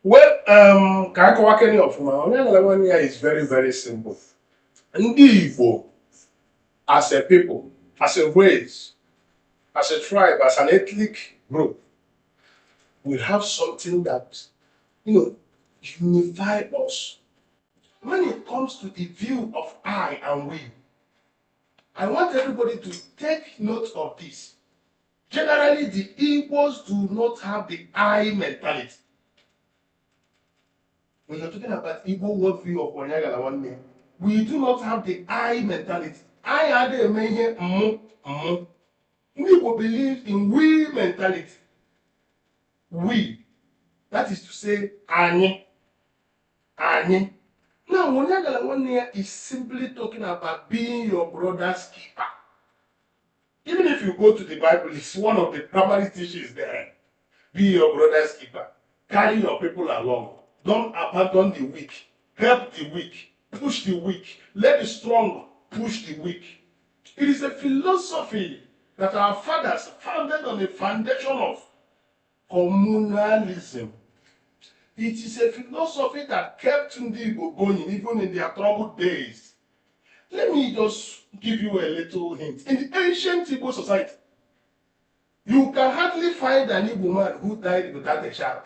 Well, ka akọwa Kenny ọfụma, onye aghala nwanne ya is very, very simple. Ndị Igbo, as a people, as a race, as a tribe, as an ethnic group, we have something that, unify us. When it comes to the view of I and we, I want everybody to take note of this. Generally, the Igbos do not have the I mentality. When you're talking about Igbo worldview of Onye, aghala nwanne, we do not have the I mentality. I had a menye mmu. Igbo believe in we mentality. We. That is to say, Anye. Now, Onye aghala nwanne is simply talking about being your brother's keeper. Even if you go to the Bible, it's one of the primary teachings there. Be your brother's keeper. Carry your people along. Don't abandon the weak. Help the weak. Push the weak. Let the strong push the weak. It is a philosophy that our fathers founded on a foundation of communalism. It is a philosophy that kept Ndi Igbo going even in their troubled days. Let me just give you a little hint. In the ancient Igbo society, you can hardly find an Igbo man who died without a child.